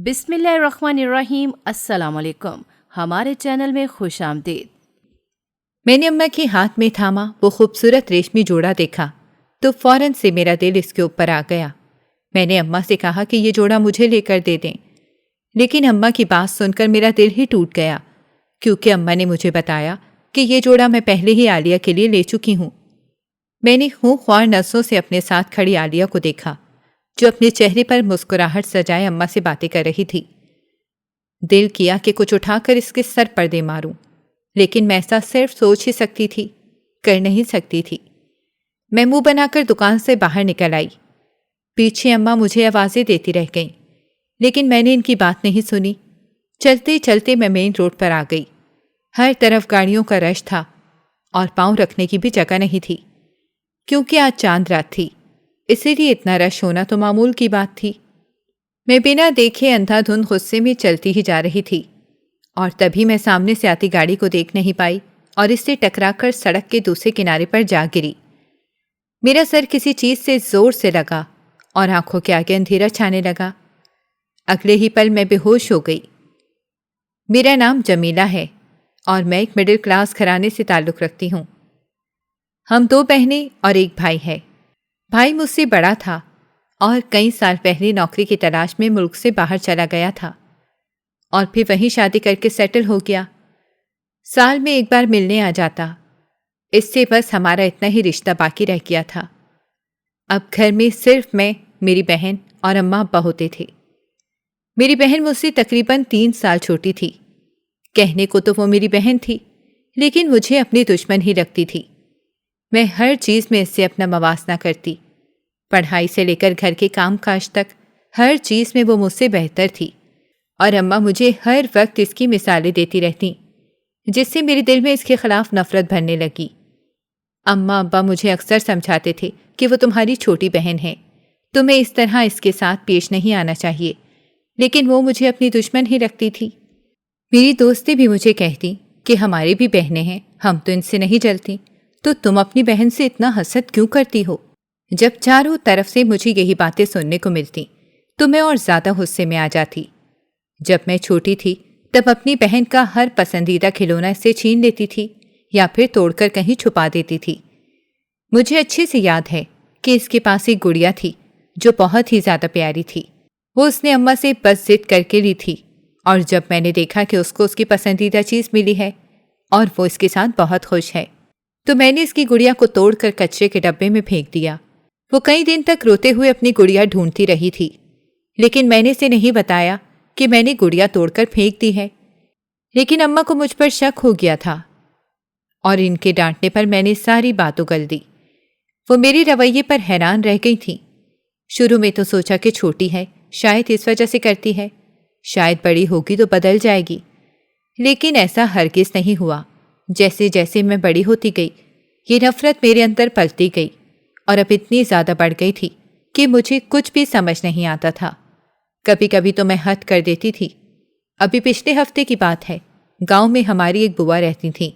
بسم اللہ الرحمن الرحیم۔ السلام علیکم، ہمارے چینل میں خوش آمدید۔ میں نے اماں کے ہاتھ میں تھاما وہ خوبصورت ریشمی جوڑا دیکھا تو فوراً سے میرا دل اس کے اوپر آ گیا۔ میں نے اماں سے کہا کہ یہ جوڑا مجھے لے کر دے دیں، لیکن اماں کی بات سن کر میرا دل ہی ٹوٹ گیا، کیونکہ اماں نے مجھے بتایا کہ یہ جوڑا میں پہلے ہی عالیہ کے لیے لے چکی ہوں۔ میں نے خوں خوار نظروں سے اپنے ساتھ کھڑی عالیہ کو دیکھا، جو اپنے چہرے پر مسکراہٹ سجائے اماں سے باتیں کر رہی تھی۔ دل کیا کہ کچھ اٹھا کر اس کے سر پر دے ماروں، لیکن میں ایسا صرف سوچ ہی سکتی تھی، کر نہیں سکتی تھی۔ میں منہ بنا کر دکان سے باہر نکل آئی۔ پیچھے اماں مجھے آوازیں دیتی رہ گئیں، لیکن میں نے ان کی بات نہیں سنی۔ چلتے چلتے میں مین روڈ پر آ گئی۔ ہر طرف گاڑیوں کا رش تھا اور پاؤں رکھنے کی بھی جگہ نہیں تھی، کیونکہ آج چاند رات تھی، اسی لیے اتنا رش ہونا تو معمول کی بات تھی۔ میں بنا دیکھے اندھا دھند غصے میں چلتی ہی جا رہی تھی، اور تبھی میں سامنے سے آتی گاڑی کو دیکھ نہیں پائی اور اس سے ٹکرا کر سڑک کے دوسرے کنارے پر جا گری۔ میرا سر کسی چیز سے زور سے لگا اور آنکھوں کے آگے اندھیرا چھانے لگا۔ اگلے ہی پل میں بے ہوش ہو گئی۔ میرا نام جمیلہ ہے اور میں ایک مڈل کلاس گھرانے سے تعلق رکھتی ہوں۔ ہم 2 بہنیں اور ایک بھائی ہے۔ بھائی مجھ سے بڑا تھا اور کئی سال پہلے نوکری کی تلاش میں ملک سے باہر چلا گیا تھا اور پھر وہیں شادی کر کے سیٹل ہو گیا۔ سال میں ایک بار ملنے آ جاتا، اس سے بس ہمارا اتنا ہی رشتہ باقی رہ گیا تھا۔ اب گھر میں صرف میں، میری بہن اور اماں ابا ہوتے تھے۔ میری بہن مجھ سے تقریباً 3 سال چھوٹی تھی۔ کہنے کو تو وہ میری بہن تھی، لیکن مجھے اپنی دشمن ہی لگتی تھی۔ میں ہر چیز میں اس سے اپنا موازنہ کرتی، پڑھائی سے لے کر گھر کے کام کاج تک، ہر چیز میں وہ مجھ سے بہتر تھی، اور اماں مجھے ہر وقت اس کی مثالیں دیتی رہتیں، جس سے میرے دل میں اس کے خلاف نفرت بھرنے لگی۔ اماں ابا مجھے اکثر سمجھاتے تھے کہ وہ تمہاری چھوٹی بہن ہے، تمہیں اس طرح اس کے ساتھ پیش نہیں آنا چاہیے، لیکن وہ مجھے اپنی دشمن ہی رکھتی تھی۔ میری دوستیں بھی مجھے کہتی کہ ہماری بھی بہنیں ہیں، ہم تو ان سے نہیں جلتی، تو تم اپنی بہن سے اتنا حسد کیوں کرتی ہو؟ جب چاروں طرف سے مجھے یہی باتیں سننے کو ملتی تو میں اور زیادہ غصے میں آ جاتی۔ جب میں چھوٹی تھی تب اپنی بہن کا ہر پسندیدہ کھلونا اس سے چھین لیتی تھی یا پھر توڑ کر کہیں چھپا دیتی تھی۔ مجھے اچھے سے یاد ہے کہ اس کے پاس ایک گڑیا تھی جو بہت ہی زیادہ پیاری تھی۔ وہ اس نے اماں سے بس ضد کر کے لی تھی، اور جب میں نے دیکھا کہ اس کو اس کی پسندیدہ چیز ملی ہے اور وہ اس کے ساتھ بہت خوش ہے، تو میں نے اس کی گڑیا کو توڑ کر کچرے کے ڈبے میں پھینک دیا۔ وہ کئی دن تک روتے ہوئے اپنی گڑیا ڈھونڈتی رہی تھی، لیکن میں نے اسے نہیں بتایا کہ میں نے گڑیا توڑ کر پھینک دی ہے۔ لیکن اماں کو مجھ پر شک ہو گیا تھا، اور ان کے ڈانٹنے پر میں نے ساری بات اگل دی۔ وہ میرے رویے پر حیران رہ گئی تھی۔ شروع میں تو سوچا کہ چھوٹی ہے، شاید اس وجہ سے کرتی ہے، شاید بڑی ہوگی تو بدل جائے گی، لیکن ایسا ہرگز نہیں ہوا۔ جیسے جیسے میں بڑی ہوتی گئی، یہ نفرت میرے اندر پلتی گئی اور اب اتنی زیادہ بڑھ گئی تھی کہ مجھے کچھ بھی سمجھ نہیں آتا تھا۔ کبھی کبھی تو میں حد کر دیتی تھی۔ ابھی پچھلے ہفتے کی بات ہے، گاؤں میں ہماری ایک بوا رہتی تھیں۔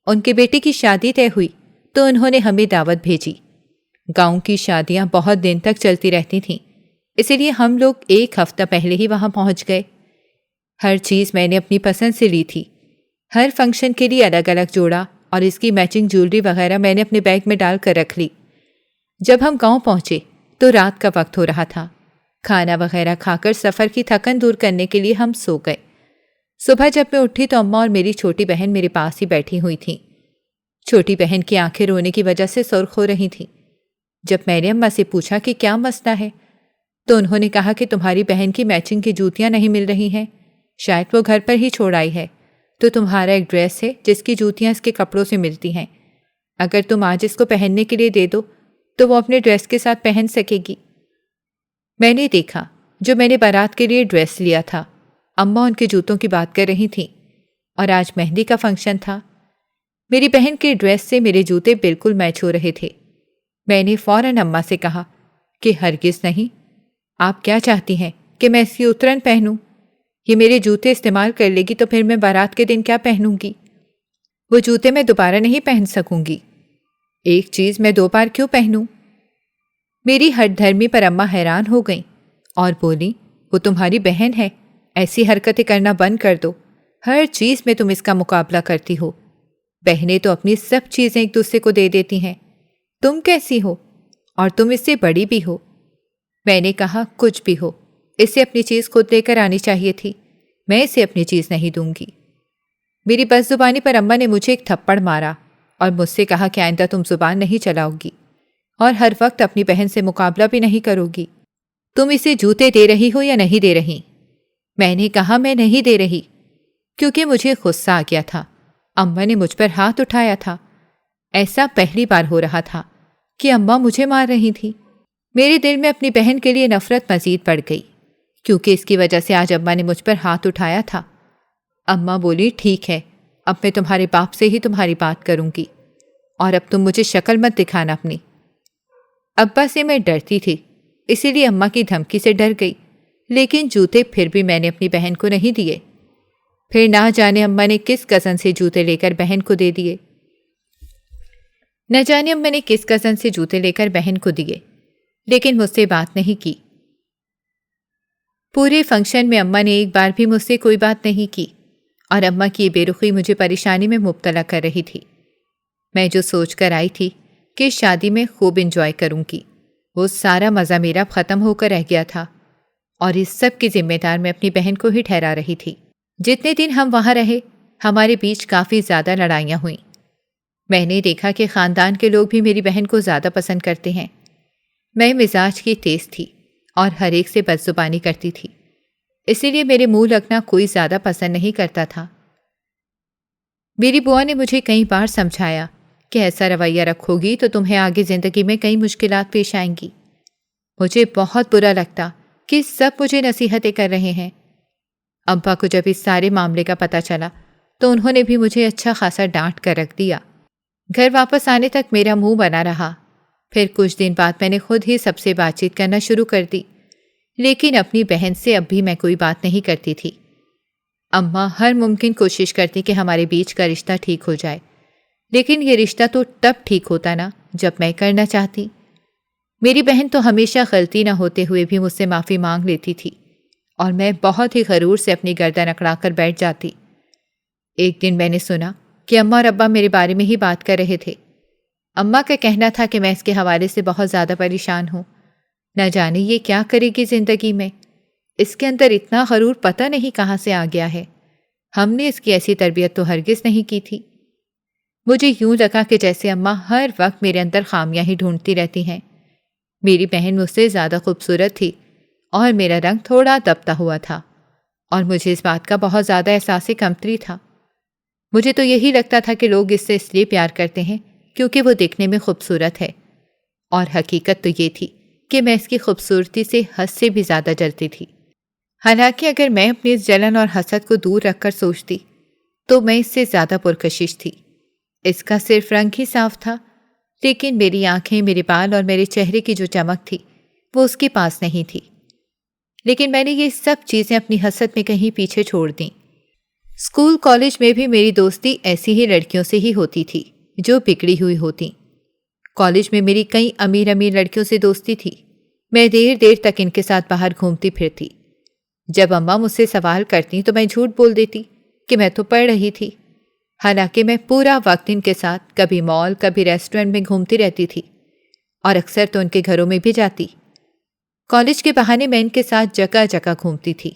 ان کے بیٹے کی شادی طے ہوئی تو انہوں نے ہمیں دعوت بھیجی۔ گاؤں کی شادیاں بہت دن تک چلتی رہتی تھیں، اسی لیے ہم لوگ 1 ہفتہ پہلے ہی وہاں پہنچ گئے۔ ہر چیز میں نے اپنی پسند سے لی تھی۔ ہر فنکشن کے لیے الگ الگ جوڑا اور اس کی میچنگ جیولری وغیرہ میں نے اپنے بیگ میں ڈال کر رکھ لی۔ جب ہم گاؤں پہنچے تو رات کا وقت ہو رہا تھا۔ کھانا وغیرہ کھا کر سفر کی تھکن دور کرنے کے لیے ہم سو گئے۔ صبح جب میں اٹھی تو اماں اور میری چھوٹی بہن میرے پاس ہی بیٹھی ہوئی تھیں۔ چھوٹی بہن کی آنکھیں رونے کی وجہ سے سرخ ہو رہی تھیں۔ جب میں نے اماں سے پوچھا کہ کیا مسئلہ ہے، تو انہوں نے کہا کہ تمہاری بہن کی میچنگ کی جوتیاں نہیں مل رہی ہیں، شاید وہ گھر پر ہی چھوڑ آئی ہے، تو تمہارا ایک ڈریس ہے جس کی جوتیاں اس کے کپڑوں سے ملتی ہیں، اگر تم آج اس کو پہننے کے لیے دے دو تو وہ اپنے ڈریس کے ساتھ پہن سکے گی۔ میں نے دیکھا جو میں نے بارات کے لیے ڈریس لیا تھا، اماں ان کے جوتوں کی بات کر رہی تھیں، اور آج مہندی کا فنکشن تھا۔ میری بہن کے ڈریس سے میرے جوتے بالکل میچ ہو رہے تھے۔ میں نے فوراً اماں سے کہا کہ ہرگز نہیں، آپ کیا چاہتی ہیں کہ میں اس کی اترن پہنوں؟ یہ میرے جوتے استعمال کر لے گی تو پھر میں بارات کے دن کیا پہنوں گی؟ وہ جوتے میں دوبارہ نہیں پہن سکوں گی۔ ایک چیز میں 2 بار کیوں پہنوں؟ میری ہٹ دھرمی پر اماں حیران ہو گئیں اور بولی وہ تمہاری بہن ہے، ایسی حرکتیں کرنا بند کر دو، ہر چیز میں تم اس کا مقابلہ کرتی ہو۔ بہنیں تو اپنی سب چیزیں ایک دوسرے کو دے دیتی ہیں، تم کیسی ہو؟ اور تم اس سے بڑی بھی ہو۔ میں نے کہا کچھ بھی ہو، اسے اپنی چیز خود لے کر آنی چاہیے تھی، میں اسے اپنی چیز نہیں دوں گی۔ میری بد زبانی پر اماں نے مجھے ایک تھپڑ مارا اور مجھ سے کہا کہ آئندہ تم زبان نہیں چلاؤ گی اور ہر وقت اپنی بہن سے مقابلہ بھی نہیں کرو گی۔ تم اسے جوتے دے رہی ہو یا نہیں دے رہی؟ میں نے کہا میں نہیں دے رہی، کیونکہ مجھے غصہ آ گیا تھا۔ اماں نے مجھ پر ہاتھ اٹھایا تھا۔ ایسا پہلی بار ہو رہا تھا کہ اماں مجھے مار رہی تھی۔ میرے دل میں اپنی بہن کے لیے نفرت مزید بڑھ گئی، کیونکہ اس کی وجہ سے آج اماں نے مجھ پر ہاتھ اٹھایا تھا۔ اماں بولی ٹھیک ہے، اب میں تمہارے باپ سے ہی تمہاری بات کروں گی، اور اب تم مجھے شکل مت دکھانا اپنی۔ ابا سے میں ڈرتی تھی، اسی لیے اماں کی دھمکی سے ڈر گئی، لیکن جوتے پھر بھی میں نے اپنی بہن کو نہیں دیے۔ پھر نہ جانے اماں نے کس کزن سے جوتے لے کر بہن کو دے دیے۔ نہ جانے اماں نے کس کزن سے جوتے لے کر بہن کو دیے، لیکن مجھ سے بات نہیں کی۔ پورے فنکشن میں اماں نے ایک بار بھی مجھ سے کوئی بات نہیں کی، اور اماں کی یہ بے رخی مجھے پریشانی میں مبتلا کر رہی تھی۔ میں جو سوچ کر آئی تھی کہ شادی میں خوب انجوائے کروں گی، وہ سارا مزہ میرا ختم ہو کر رہ گیا تھا، اور اس سب کی ذمہ دار میں اپنی بہن کو ہی ٹھہرا رہی تھی۔ جتنے دن ہم وہاں رہے، ہمارے بیچ کافی زیادہ لڑائیاں ہوئیں۔ میں نے دیکھا کہ خاندان کے لوگ بھی میری بہن کو زیادہ پسند کرتے ہیں۔ میں مزاج کی تیز تھی اور ہر ایک سے بد زبانی کرتی تھی، اسی لیے میرے منہ لگنا کوئی زیادہ پسند نہیں کرتا تھا۔ میری بوا نے مجھے کئی بار سمجھایا کہ ایسا رویہ رکھو گی تو تمہیں آگے زندگی میں کئی مشکلات پیش آئیں گی۔ مجھے بہت برا لگتا کہ سب مجھے نصیحتیں کر رہے ہیں۔ ابا کو جب اس سارے معاملے کا پتہ چلا تو انہوں نے بھی مجھے اچھا خاصا ڈانٹ کر رکھ دیا۔ گھر واپس آنے تک میرا منہ بنا رہا۔ پھر کچھ دن بعد میں نے خود ہی سب سے بات چیت کرنا شروع کر دی، لیکن اپنی بہن سے اب بھی میں کوئی بات نہیں کرتی تھی۔ اماں ہر ممکن کوشش کرتی کہ ہمارے بیچ کا رشتہ ٹھیک ہو جائے، لیکن یہ رشتہ تو تب ٹھیک ہوتا نا جب میں کرنا چاہتی۔ میری بہن تو ہمیشہ غلطی نہ ہوتے ہوئے بھی مجھ سے معافی مانگ لیتی تھی، اور میں بہت ہی غرور سے اپنی گردن اکڑا کر بیٹھ جاتی۔ ایک دن میں نے سنا کہ اماں اور ابا میرے بارے میں ہی بات کر رہے تھے۔ اماں کا کہنا تھا کہ میں اس کے حوالے سے بہت زیادہ پریشان ہوں، نہ جانے یہ کیا کرے گی زندگی میں، اس کے اندر اتنا غرور پتہ نہیں کہاں سے آ گیا ہے، ہم نے اس کی ایسی تربیت تو ہرگز نہیں کی تھی۔ مجھے یوں لگا کہ جیسے اماں ہر وقت میرے اندر خامیاں ہی ڈھونڈتی رہتی ہیں۔ میری بہن مجھ سے زیادہ خوبصورت تھی اور میرا رنگ تھوڑا دبتا ہوا تھا، اور مجھے اس بات کا بہت زیادہ احساس کمتری تھا۔ مجھے تو یہی لگتا تھا کہ لوگ اس سے اس لیے پیار کرتے ہیں کیونکہ وہ دیکھنے میں خوبصورت ہے، اور حقیقت تو یہ تھی کہ میں اس کی خوبصورتی سے حد سے بھی زیادہ جلتی تھی۔ حالانکہ اگر میں اپنی اس جلن اور حسد کو دور رکھ کر سوچتی تو میں اس سے زیادہ پرکشش تھی۔ اس کا صرف رنگ ہی صاف تھا، لیکن میری آنکھیں، میرے بال اور میرے چہرے کی جو چمک تھی وہ اس کے پاس نہیں تھی۔ لیکن میں نے یہ سب چیزیں اپنی حسد میں کہیں پیچھے چھوڑ دیں۔ اسکول کالج میں بھی میری دوستی ایسی ہی لڑکیوں سے ہی ہوتی تھی جو بگڑی ہوئی ہوتی۔ کالج میں میری کئی امیر لڑکیوں سے دوستی تھی۔ میں دیر دیر تک ان کے ساتھ باہر گھومتی پھرتی۔ جب اماں مجھ سے سوال کرتی تو میں جھوٹ بول دیتی کہ میں تو پڑھ رہی تھی، حالانکہ میں پورا وقت ان کے ساتھ کبھی مال کبھی ریسٹورنٹ میں گھومتی رہتی تھی، اور اکثر تو ان کے گھروں میں بھی جاتی۔ کالج کے بہانے میں ان کے ساتھ جگہ جگہ گھومتی تھی،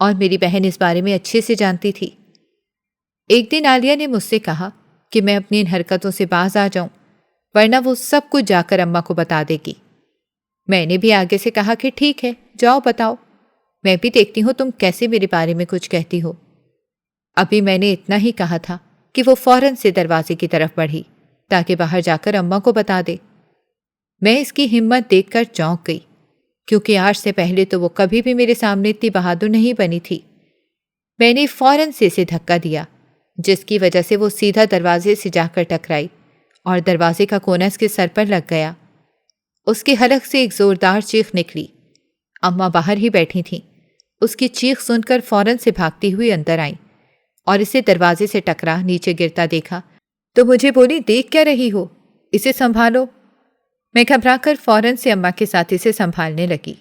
اور میری بہن اس بارے میں اچھے سے جانتی تھی۔ ایک دن عالیہ نے مجھ سے کہا کہ میں اپنی ان حرکتوں سے باز آ جاؤں، ورنہ وہ سب کچھ جا کر اماں کو بتا دے گی۔ میں نے بھی آگے سے کہا کہ ٹھیک ہے، جاؤ بتاؤ، میں بھی دیکھتی ہوں تم کیسے میرے بارے میں کچھ کہتی ہو۔ ابھی میں نے اتنا ہی کہا تھا کہ وہ فوراً سے دروازے کی طرف بڑھی تاکہ باہر جا کر اماں کو بتا دے۔ میں اس کی ہمت دیکھ کر چونک گئی، کیونکہ آج سے پہلے تو وہ کبھی بھی میرے سامنے اتنی بہادر نہیں بنی تھی۔ میں نے فوراً سے اسے دھکا دیا، جس کی وجہ سے وہ سیدھا دروازے سے جا کر ٹکرائی اور دروازے کا کونا اس کے سر پر لگ گیا۔ اس کے حلق سے ایک زوردار چیخ نکلی۔ اماں باہر ہی بیٹھی تھیں۔ اس کی چیخ سن کر فوراً سے بھاگتی ہوئی اندر آئیں اور اسے دروازے سے ٹکرا نیچے گرتا دیکھا تو مجھے بولی، دیکھ کیا رہی ہو، اسے سنبھالو۔ میں گھبرا کر فوراً سے اماں کے ساتھ اسے سنبھالنے لگی۔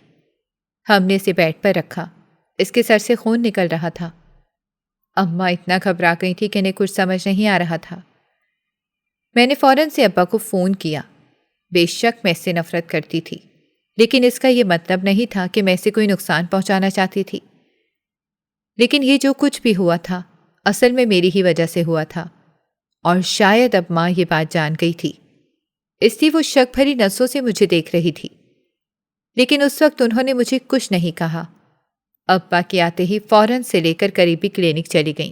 ہم نے اسے بیڈ پر رکھا۔ اس کے سر سے خون نکل رہا تھا۔ اماں اتنا گھبرا گئی تھی کہ انہیں کچھ سمجھ نہیں آ رہا تھا۔ میں نے فوراً سے ابا کو فون کیا۔ بے شک میں اس سے نفرت کرتی تھی، لیکن اس کا یہ مطلب نہیں تھا کہ میں اسے کوئی نقصان پہنچانا چاہتی تھی۔ لیکن یہ جو کچھ بھی ہوا تھا اصل میں میری ہی وجہ سے ہوا تھا، اور شاید اب ماں یہ بات جان گئی تھی، اس لیے وہ شک بھری نظروں سے مجھے دیکھ رہی تھی۔ لیکن اس وقت انہوں نے مجھے کچھ نہیں کہا۔ ابا کے آتے ہی فوراً سے لے کر قریبی کلینک چلی گئیں۔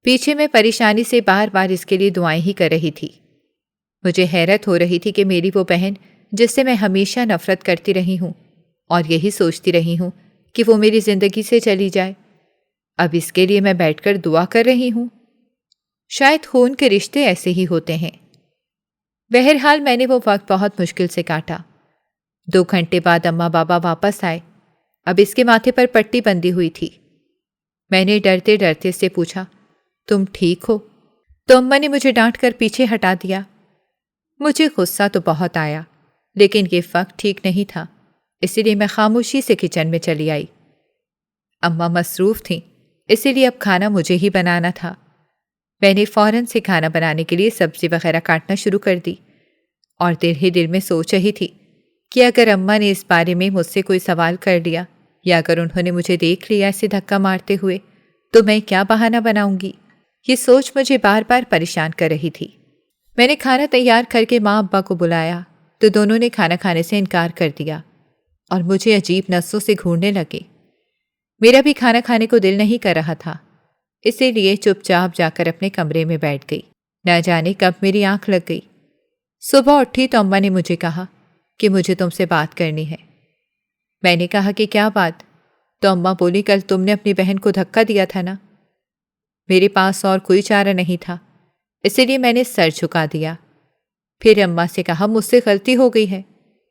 پیچھے میں پریشانی سے بار بار اس کے لیے دعائیں ہی کر رہی تھی۔ مجھے حیرت ہو رہی تھی کہ میری وہ بہن جس سے میں ہمیشہ نفرت کرتی رہی ہوں اور یہی سوچتی رہی ہوں کہ وہ میری زندگی سے چلی جائے، اب اس کے لیے میں بیٹھ کر دعا کر رہی ہوں۔ شاید خون کے رشتے ایسے ہی ہوتے ہیں۔ بہرحال میں نے وہ وقت بہت مشکل سے کاٹا۔ 2 گھنٹے بعد اماں بابا واپس آئے۔ اب اس کے ماتھے پر پٹی بندھی ہوئی تھی۔ میں نے ڈرتے ڈرتے اس سے پوچھا، تم ٹھیک ہو؟ تو اماں نے مجھے ڈانٹ کر پیچھے ہٹا دیا۔ مجھے غصہ تو بہت آیا، لیکن یہ وقت ٹھیک نہیں تھا، اسی لیے میں خاموشی سے کچن میں چلی آئی۔ اماں مصروف تھیں، اسی لیے اب کھانا مجھے ہی بنانا تھا۔ میں نے فوراً سے کھانا بنانے کے لیے سبزی وغیرہ کاٹنا شروع کر دی، اور دل ہی دل میں سوچ رہی تھی کہ اگر اماں نے اس بارے میں مجھ سے کوئی سوال کر لیا یا اگر انہوں نے مجھے دیکھ لیا اسے دھکا مارتے ہوئے تو میں کیا بہانہ بناؤں گی۔ یہ سوچ مجھے بار بار پریشان کر رہی تھی۔ میں نے کھانا تیار کر کے ماں ابا کو بلایا تو دونوں نے کھانا کھانے سے انکار کر دیا اور مجھے عجیب نظروں سے گھورنے لگے۔ میرا بھی کھانا کھانے کو دل نہیں کر رہا تھا، اسی لیے چپ چاپ جا کر اپنے کمرے میں بیٹھ گئی۔ نہ جانے کب میری آنکھ لگ گئی۔ صبح اٹھی تو اماں نے مجھے کہا کہ مجھے تم سے بات کرنی ہے۔ میں نے کہا کہ کیا بات؟ تو اماں بولی، کل تم نے اپنی بہن کو دھکا دیا تھا نا؟ میرے پاس اور کوئی چارہ نہیں تھا، اسی لیے میں نے سر جھکا دیا۔ پھر اماں سے کہا، مجھ سے غلطی ہو گئی ہے،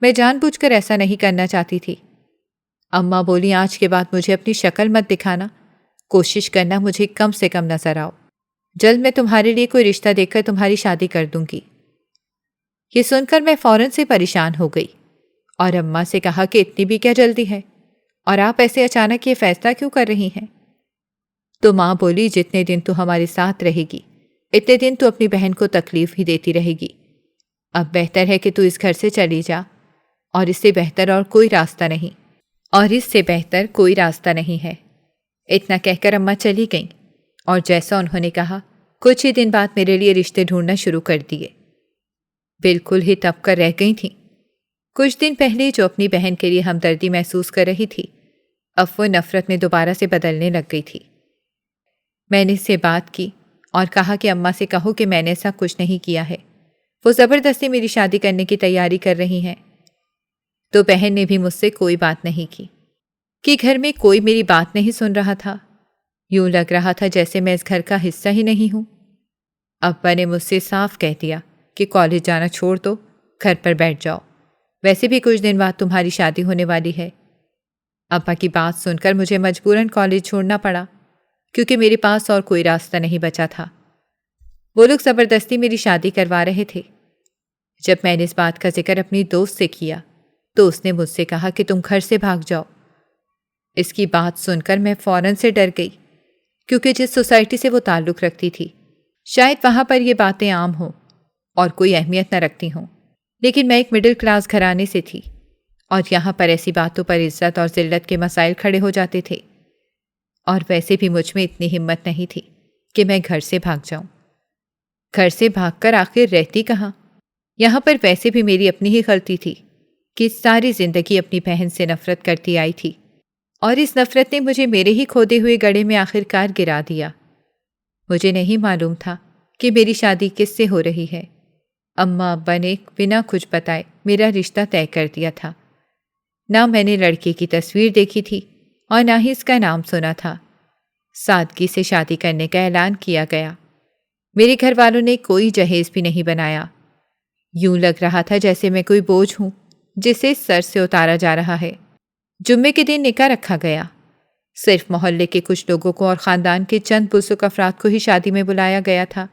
میں جان بوجھ کر ایسا نہیں کرنا چاہتی تھی۔ اماں بولی، آج کے بعد مجھے اپنی شکل مت دکھانا، کوشش کرنا مجھے کم سے کم نظر آؤ، جلد میں تمہارے لیے کوئی رشتہ دیکھ کر تمہاری شادی کر دوں گی۔ یہ سن کر میں فوراً سے پریشان ہو گئی اور اماں سے کہا کہ اتنی بھی کیا جلدی ہے، اور آپ ایسے اچانک یہ فیصلہ کیوں کر رہی ہیں؟ تو ماں بولی، جتنے دن تو ہمارے ساتھ رہے گی اتنے دن تو اپنی بہن کو تکلیف ہی دیتی رہے گی۔ اب بہتر ہے کہ تو اس گھر سے چلی جا، اور اس سے بہتر اور کوئی راستہ نہیں، ہے۔ اتنا کہہ کر اماں چلی گئیں، اور جیسا انہوں نے کہا کچھ ہی دن بعد میرے لیے رشتے ڈھونڈنا شروع کر دیے۔ بالکل ہی تپ کر رہ گئی تھیں۔ کچھ دن پہلے جو اپنی بہن کے لیے ہمدردی محسوس کر رہی تھی، اب وہ نفرت میں دوبارہ سے بدلنے لگ گئی تھی۔ میں نے اس سے بات کی اور کہا کہ اماں سے کہو کہ میں نے ایسا کچھ نہیں کیا ہے، وہ زبردستی میری شادی کرنے کی تیاری کر رہی ہیں۔ تو بہن نے بھی مجھ سے کوئی بات نہیں کی کہ گھر میں کوئی میری بات نہیں سن رہا تھا۔ یوں لگ رہا تھا جیسے میں اس گھر کا حصہ ہی نہیں ہوں۔ ابا نے مجھ سے صاف کہہ دیا کہ کالج جانا چھوڑ دو، گھر پر بیٹھ جاؤ، ویسے بھی کچھ دن بعد تمہاری شادی ہونے والی ہے۔ ابا کی بات سن کر مجھے مجبوراً کالج چھوڑنا پڑا، کیونکہ میرے پاس اور کوئی راستہ نہیں بچا تھا۔ وہ لوگ زبردستی میری شادی کروا رہے تھے۔ جب میں نے اس بات کا ذکر اپنی دوست سے کیا تو اس نے مجھ سے کہا کہ تم گھر سے بھاگ جاؤ۔ اس کی بات سن کر میں فوراً سے ڈر گئی، کیونکہ جس سوسائٹی سے وہ تعلق رکھتی تھی شاید وہاں پر یہ باتیں عام ہوں اور کوئی اہمیت نہ رکھتی ہوں، لیکن میں ایک مڈل کلاس گھرانے سے تھی، اور یہاں پر ایسی باتوں پر عزت اور ذلت کے مسائل کھڑے ہو جاتے تھے، اور ویسے بھی مجھ میں اتنی ہمت نہیں تھی کہ میں گھر سے بھاگ جاؤں۔ گھر سے بھاگ کر آخر رہتی کہاں؟ یہاں پر ویسے بھی میری اپنی ہی غلطی تھی کہ ساری زندگی اپنی بہن سے نفرت کرتی آئی تھی، اور اس نفرت نے مجھے میرے ہی کھودے ہوئے گڑھے میں آخر کار گرا دیا۔ مجھے نہیں معلوم تھا کہ میری شادی کس سے ہو رہی ہے۔ اماں ابا نے بنا کچھ بتائے میرا رشتہ طے کر دیا تھا۔ نہ میں نے لڑکے کی تصویر دیکھی تھی اور نہ ہی اس کا نام سنا تھا۔ سادگی سے شادی کرنے کا اعلان کیا گیا۔ میرے گھر والوں نے کوئی جہیز بھی نہیں بنایا۔ یوں لگ رہا تھا جیسے میں کوئی بوجھ ہوں جسے سر سے اتارا جا رہا ہے۔ جمعے کے دن نکاح رکھا گیا۔ صرف محلے کے کچھ لوگوں کو اور خاندان کے چند پرسکھ افراد کو ہی شادی میں بلایا گیا تھا۔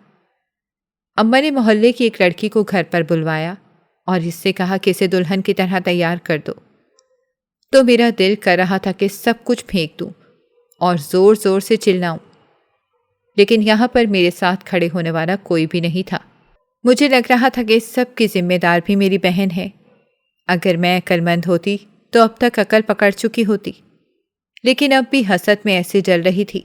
اماں نے محلے کی ایک لڑکی کو گھر پر بلوایا اور اس سے کہا کہ اسے دلہن کی طرح تیار کر دو۔ تو میرا دل کر رہا تھا کہ سب کچھ پھینک دوں اور زور زور سے چلاؤں، لیکن یہاں پر میرے ساتھ کھڑے ہونے والا کوئی بھی نہیں تھا۔ مجھے لگ رہا تھا کہ اس سب کی ذمہ دار بھی میری بہن ہے۔ اگر میں عقل مند ہوتی تو اب تک عقل پکڑ چکی ہوتی، لیکن اب بھی حسد میں ایسے جل رہی تھی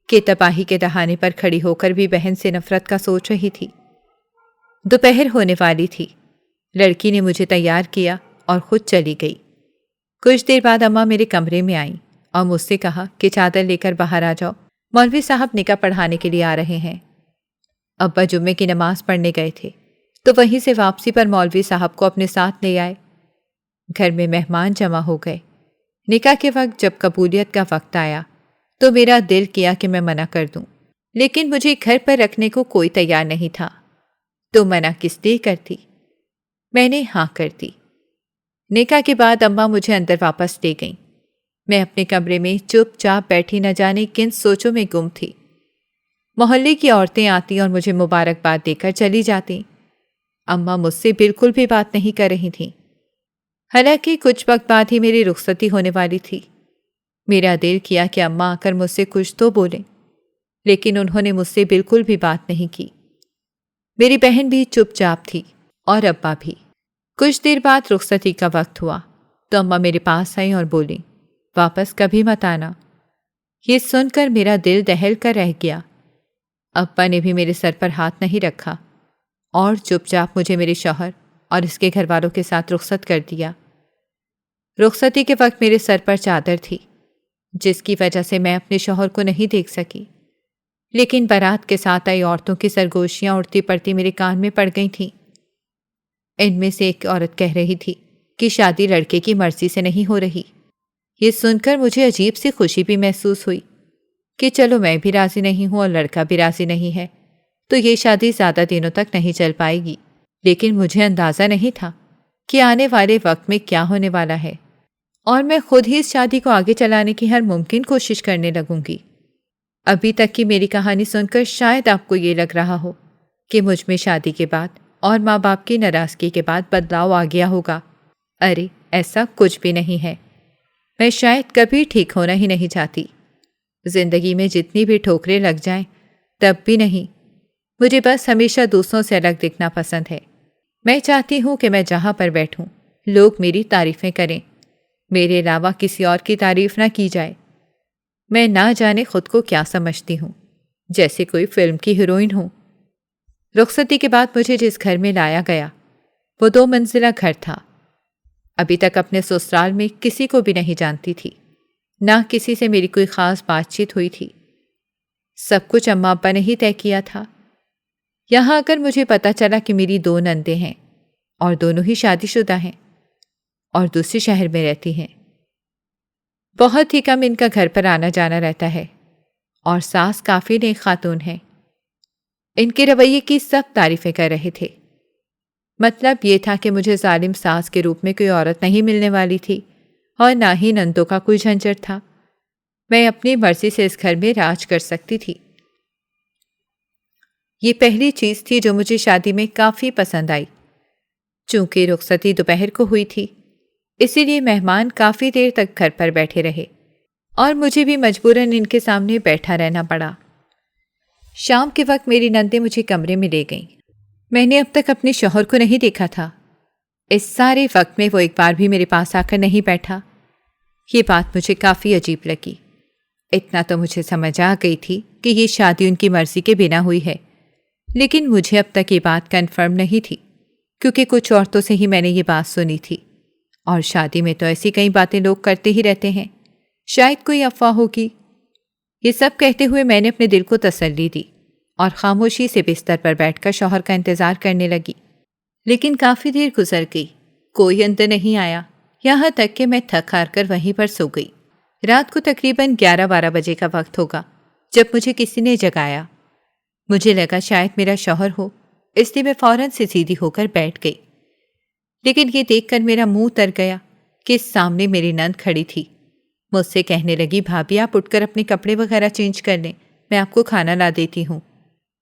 کہ تباہی کے دہانے پر کھڑی ہو کر بھی بہن سے نفرت کا سوچ رہی تھی۔ دوپہر ہونے والی تھی۔ لڑکی نے مجھے تیار کیا اور خود چلی گئی۔ کچھ دیر بعد اماں میرے کمرے میں آئیں اور مجھ سے کہا کہ چادر لے کر باہر آ جاؤ، مولوی صاحب نکاح پڑھانے کے لیے آ رہے ہیں۔ ابا جمعے کی نماز پڑھنے گئے تھے تو وہیں سے واپسی پر مولوی صاحب کو اپنے ساتھ لے آئے۔ گھر میں مہمان جمع ہو گئے۔ نکاح کے وقت جب قبولیت کا وقت آیا تو میرا دل کیا کہ میں منع کر دوں، لیکن مجھے گھر پر رکھنے کو کوئی تیار نہیں تھا، تو منع کس لیے کرتی؟ میں نے ہاں کر دی۔ نکاح کے بعد اماں مجھے اندر واپس لے گئیں۔ میں اپنے کمرے میں چپ چاپ بیٹھی نہ جانے کن سوچوں میں گم تھی۔ محلے کی عورتیں آتی اور مجھے مبارکباد دے کر چلی جاتی۔ اماں مجھ سے بالکل بھی بات نہیں کر رہی تھیں، حالانکہ کچھ وقت بعد ہی میری رخصتی ہونے والی تھی۔ میرا دل کیا کہ اماں آ کر مجھ سے کچھ تو بولیں، لیکن انہوں نے مجھ سے بالکل بھی بات نہیں کی۔ میری بہن بھی چپ چاپ تھی اور ابا بھی۔ کچھ دیر بعد رخصتی کا وقت ہوا تو اماں میرے پاس آئیں اور بولیں، واپس کبھی مت آنا۔ یہ سن کر میرا دل دہل کر رہ گیا۔ ابا نے بھی میرے سر پر ہاتھ نہیں رکھا اور چپ چاپ مجھے میرے شوہر اور اس کے گھر والوں کے ساتھ رخصت کر دیا۔ رخصتی کے وقت میرے سر پر چادر تھی، جس کی وجہ سے میں اپنے شوہر کو نہیں دیکھ سکی، لیکن بارات کے ساتھ آئی عورتوں کی سرگوشیاں اڑتی پڑتی میرے کان میں پڑ گئی تھیں۔ ان میں سے ایک عورت کہہ رہی تھی کہ شادی لڑکے کی مرضی سے نہیں ہو رہی۔ یہ سن کر مجھے عجیب سی خوشی بھی محسوس ہوئی کہ چلو میں بھی راضی نہیں ہوں اور لڑکا بھی راضی نہیں ہے تو یہ شادی زیادہ دنوں تک نہیں چل پائے گی، لیکن مجھے اندازہ نہیں تھا کہ آنے والے وقت میں کیا ہونے والا ہے، اور میں خود ہی اس شادی کو آگے چلانے کی ہر ممکن کوشش کرنے لگوں گی۔ ابھی تک کی میری کہانی سن کر شاید آپ کو یہ لگ رہا ہو کہ مجھ میں شادی کے بعد اور ماں باپ کی ناراضگی کے بعد بدلاؤ آ گیا ہوگا۔ ارے ایسا کچھ بھی نہیں ہے۔ میں شاید کبھی ٹھیک ہونا ہی نہیں چاہتی۔ زندگی میں جتنی بھی ٹھوکریں لگ جائیں تب بھی نہیں۔ مجھے بس ہمیشہ دوسروں سے الگ دکھنا پسند ہے۔ میں چاہتی ہوں کہ میں جہاں پر بیٹھوں لوگ میری تعریفیں کریں، میرے علاوہ کسی اور کی تعریف نہ کی جائے۔ میں نہ جانے خود کو کیا سمجھتی ہوں، جیسے کوئی فلم کی ہیروئن ہوں۔ رخصتی کے بعد مجھے جس گھر میں لایا گیا وہ 2 منزلہ گھر تھا۔ ابھی تک اپنے سسرال میں کسی کو بھی نہیں جانتی تھی، نہ کسی سے میری کوئی خاص بات چیت ہوئی تھی۔ سب کچھ اماں ابا نے ہی طے کیا تھا۔ یہاں آ کر مجھے پتا چلا کہ میری 2 نندیں ہیں اور دونوں ہی شادی شدہ ہیں اور دوسرے شہر میں رہتی ہیں۔ بہت ہی کم ان کا گھر پر آنا جانا رہتا ہے، اور ساس کافی نیک خاتون ہیں۔ ان کے رویے کی سب تعریفیں کر رہے تھے۔ مطلب یہ تھا کہ مجھے ظالم ساس کے روپ میں کوئی عورت نہیں ملنے والی تھی اور نہ ہی نندوں کا کوئی جھنجھٹ تھا۔ میں اپنی مرضی سے اس گھر میں راج کر سکتی تھی۔ یہ پہلی چیز تھی جو مجھے شادی میں کافی پسند آئی۔ چونکہ رخصتی دوپہر کو ہوئی تھی، اسی لیے مہمان کافی دیر تک گھر پر بیٹھے رہے اور مجھے بھی مجبوراً ان کے سامنے بیٹھا رہنا پڑا۔ شام کے وقت میری نندیں مجھے کمرے میں لے گئیں۔ میں نے اب تک اپنے شوہر کو نہیں دیکھا تھا۔ اس سارے وقت میں وہ ایک بار بھی میرے پاس آ کر نہیں بیٹھا۔ یہ بات مجھے کافی عجیب لگی۔ اتنا تو مجھے سمجھ آ گئی تھی کہ یہ شادی ان کی مرضی کے بنا ہوئی ہے، لیکن مجھے اب تک یہ بات کنفرم نہیں تھی، کیونکہ کچھ عورتوں سے ہی میں نے یہ بات سنی تھی، اور شادی میں تو ایسی کئی باتیں لوگ کرتے ہی رہتے ہیں، شاید کوئی افواہ ہوگی۔ یہ سب کہتے ہوئے میں نے اپنے دل کو تسلی دی اور خاموشی سے بستر پر بیٹھ کر شوہر کا انتظار کرنے لگی۔ لیکن کافی دیر گزر گئی، کوئی اندر نہیں آیا، یہاں تک کہ میں تھک ہار کر وہیں پر سو گئی۔ رات کو تقریباً 11-12 بجے کا وقت ہوگا جب مجھے کسی نے جگایا۔ مجھے لگا شاید میرا شوہر ہو، اس لیے میں فوراً سے سیدھی ہو کر بیٹھ گئی، لیکن یہ دیکھ کر میرا منہ تر گیا کہ سامنے میری نند کھڑی تھی۔ مجھ سے کہنے لگی، بھابھی آپ اٹھ کر اپنے کپڑے وغیرہ چینج کر لیں، میں آپ کو کھانا لا دیتی ہوں۔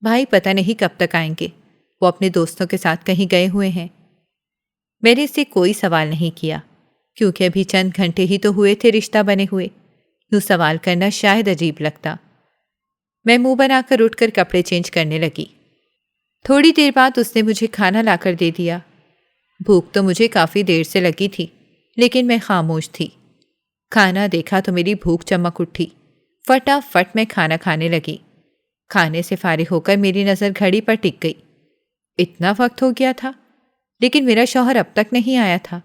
بھائی پتہ نہیں کب تک آئیں گے، وہ اپنے دوستوں کے ساتھ کہیں گئے ہوئے ہیں۔ میں نے اس سے کوئی سوال نہیں کیا، کیونکہ ابھی چند گھنٹے ہی تو ہوئے تھے رشتہ بنے ہوئے۔ یوں سوال کرنا شاید عجیب لگتا۔ میں منہ بنا کر اٹھ کر کپڑے چینج کرنے لگی۔ تھوڑی دیر بعد اس نے مجھے کھانا لا کر دے دیا۔ بھوک تو مجھے کافی دیر سے لگی تھی، لیکن میں خاموش تھی۔ کھانا دیکھا تو میری بھوک چمک اٹھی۔ فٹافٹ میں کھانا کھانے لگی۔ کھانے سے فارغ ہو کر میری نظر گھڑی پر ٹک گئی۔ اتنا وقت ہو گیا تھا، لیکن میرا شوہر اب تک نہیں آیا تھا۔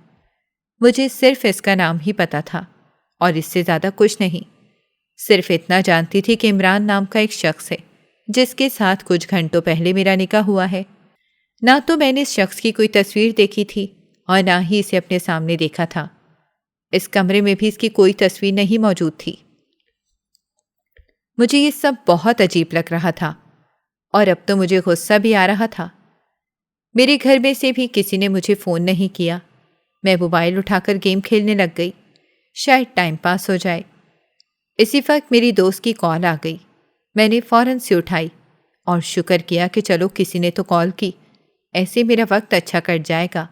مجھے صرف اس کا نام ہی پتا تھا اور اس سے زیادہ کچھ نہیں۔ صرف اتنا جانتی تھی کہ عمران نام کا ایک شخص ہے جس کے ساتھ کچھ گھنٹوں پہلے میرا نکاح ہوا ہے۔ نہ تو میں نے اس شخص کی کوئی تصویر دیکھی تھی اور نہ ہی اسے اپنے سامنے دیکھا تھا۔ اس کمرے میں بھی اس کی کوئی تصویر نہیں موجود تھی۔ مجھے یہ سب بہت عجیب لگ رہا تھا اور اب تو مجھے غصہ بھی آ رہا تھا۔ میرے گھر میں سے بھی کسی نے مجھے فون نہیں کیا۔ میں موبائل اٹھا کر گیم کھیلنے لگ گئی، شاید ٹائم پاس ہو جائے۔ اسی وقت میری دوست کی کال آ گئی۔ میں نے فوراً سے اٹھائی اور شکر کیا کہ چلو کسی نے تو کال کی، ایسے میرا وقت اچھا کٹ جائے گا۔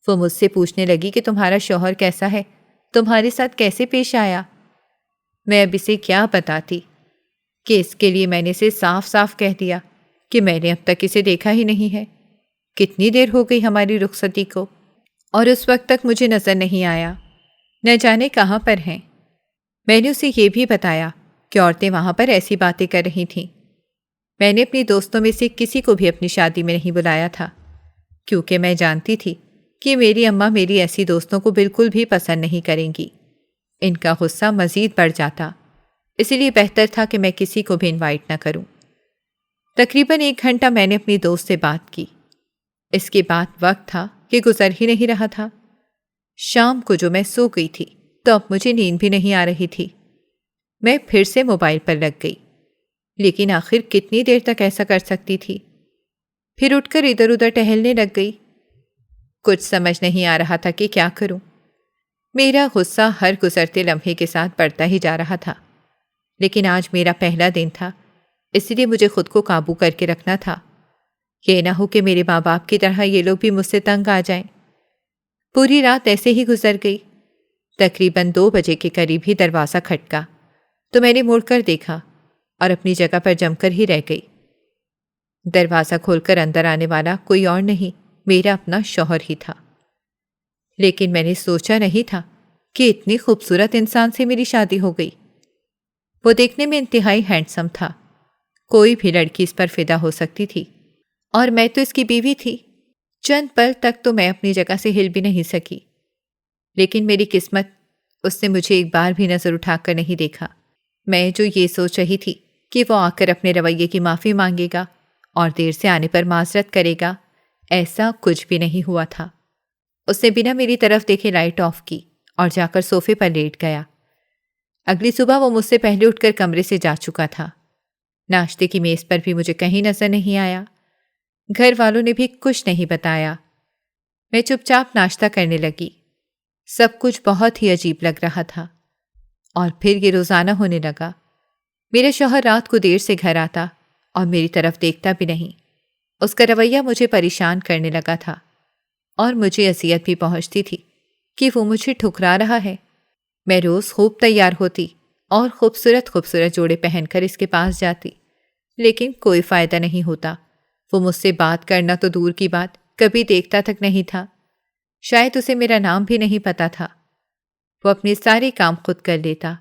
وہ مجھ سے پوچھنے لگی کہ تمہارا شوہر کیسا ہے، تمہارے ساتھ کیسے پیش آیا؟ میں اب اسے کیا بتاتی کہ اس کے لیے میں نے اسے صاف صاف کہہ دیا کہ میں نے اب تک اسے دیکھا ہی نہیں ہے۔ کتنی دیر ہو گئی ہماری رخصتی کو اور اس وقت تک مجھے نظر نہیں آیا، نہ جانے کہاں پر ہیں۔ میں نے اسے یہ بھی بتایا کہ عورتیں وہاں پر ایسی باتیں کر رہی تھیں۔ میں نے اپنی دوستوں میں سے کسی کو بھی اپنی شادی میں نہیں بلایا تھا، کیونکہ میں جانتی تھی کہ میری اماں میری ایسی دوستوں کو بالکل بھی پسند نہیں کریں گی۔ ان کا غصہ مزید بڑھ جاتا، اس لیے بہتر تھا کہ میں کسی کو بھی انوائٹ نہ کروں۔ تقریباً 1 گھنٹہ میں نے اپنی دوست سے بات کی۔ اس کے بعد وقت تھا کہ گزر ہی نہیں رہا تھا۔ شام کو جو میں سو گئی تھی تو اب مجھے نیند بھی نہیں آ رہی تھی۔ میں پھر سے موبائل پر لگ گئی، لیکن آخر کتنی دیر تک ایسا کر سکتی تھی؟ پھر اٹھ کر ادھر ادھر ٹہلنے لگ گئی۔ کچھ سمجھ نہیں آ رہا تھا کہ کیا کروں۔ میرا غصہ ہر گزرتے لمحے کے ساتھ بڑھتا ہی جا رہا تھا، لیکن آج میرا پہلا دن تھا، اس لیے مجھے خود کو قابو کر کے رکھنا تھا۔ یہ نہ ہو کہ میرے ماں باپ کی طرح یہ لوگ بھی مجھ سے تنگ آ جائیں۔ پوری رات ایسے ہی گزر گئی۔ تقریباً 2 بجے کے قریب ہی دروازہ کھٹکا تو میں نے مڑ کر دیکھا اور اپنی جگہ پر جم کر ہی رہ گئی۔ دروازہ کھول کر اندر آنے والا کوئی اور نہیں، میرا اپنا شوہر ہی تھا۔ لیکن میں نے سوچا نہیں تھا کہ اتنی خوبصورت انسان سے میری شادی ہو گئی۔ وہ دیکھنے میں انتہائی ہینڈسم تھا، کوئی بھی لڑکی اس پر فدا ہو سکتی تھی، اور میں تو اس کی بیوی تھی۔ چند پل تک تو میں اپنی جگہ سے ہل بھی نہیں سکی، لیکن میری قسمت، اس نے مجھے ایک بار بھی نظر اٹھا کر نہیں دیکھا۔ میں جو یہ سوچ رہی تھی کہ وہ آ کر اپنے رویے کی معافی مانگے گا اور دیر سے آنے پر معذرت کرے گا، ایسا کچھ بھی نہیں ہوا تھا۔ اس نے بنا میری طرف دیکھے لائٹ آف کی اور جا کر صوفے پر لیٹ گیا۔ اگلی صبح وہ مجھ سے پہلے اٹھ کر کمرے سے جا چکا تھا۔ ناشتے کی میز پر بھی مجھے کہیں نظر نہیں آیا۔ گھر والوں نے بھی کچھ نہیں بتایا۔ میں چپ چاپ ناشتہ کرنے لگی۔ سب کچھ بہت ہی عجیب لگ رہا تھا، اور پھر یہ روزانہ ہونے لگا۔ میرا شوہر رات کو دیر سے گھر آتا اور میری طرف دیکھتا بھی نہیں۔ اس کا رویہ مجھے پریشان کرنے لگا تھا، اور مجھے اذیت بھی پہنچتی تھی کہ وہ مجھے ٹھکرا رہا ہے۔ میں روز خوب تیار ہوتی اور خوبصورت خوبصورت جوڑے پہن کر اس کے پاس جاتی، لیکن کوئی فائدہ نہیں ہوتا۔ وہ مجھ سے بات کرنا تو دور کی بات، کبھی دیکھتا تک نہیں تھا۔ شاید اسے میرا نام بھی نہیں پتا تھا۔ وہ اپنے سارے کام خود کر لیتا،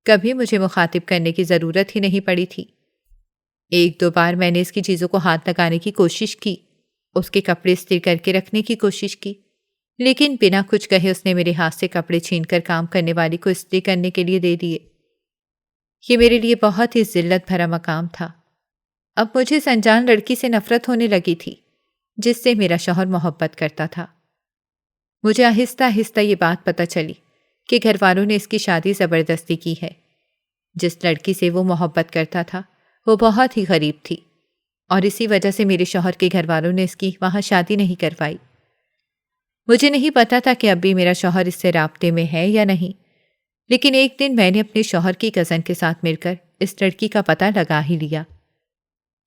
کبھی مجھے مخاطب کرنے کی ضرورت ہی نہیں پڑی تھی۔ 1-2 بار میں نے اس کی چیزوں کو ہاتھ لگانے کی کوشش کی، اس کے کپڑے استری کر کے رکھنے کی کوشش کی، لیکن بنا کچھ کہے اس نے میرے ہاتھ سے کپڑے چھین کر کام کرنے والی کو استری کرنے کے لیے دے دیے۔ یہ میرے لیے بہت ہی ذلت بھرا مقام تھا۔ اب مجھے اس انجان لڑکی سے نفرت ہونے لگی تھی جس سے میرا شوہر محبت کرتا تھا۔ مجھے آہستہ آہستہ یہ بات پتہ چلی کہ گھر والوں نے اس کی شادی زبردستی کی ہے۔ جس لڑکی سے وہ محبت کرتا تھا وہ بہت ہی غریب تھی، اور اسی وجہ سے میرے شوہر کے گھر والوں نے اس کی وہاں شادی نہیں کروائی۔ مجھے نہیں پتا تھا کہ اب بھی میرا شوہر اس سے رابطے میں ہے یا نہیں، لیکن ایک دن میں نے اپنے شوہر کی کزن کے ساتھ مل کر اس لڑکی کا پتہ لگا ہی لیا۔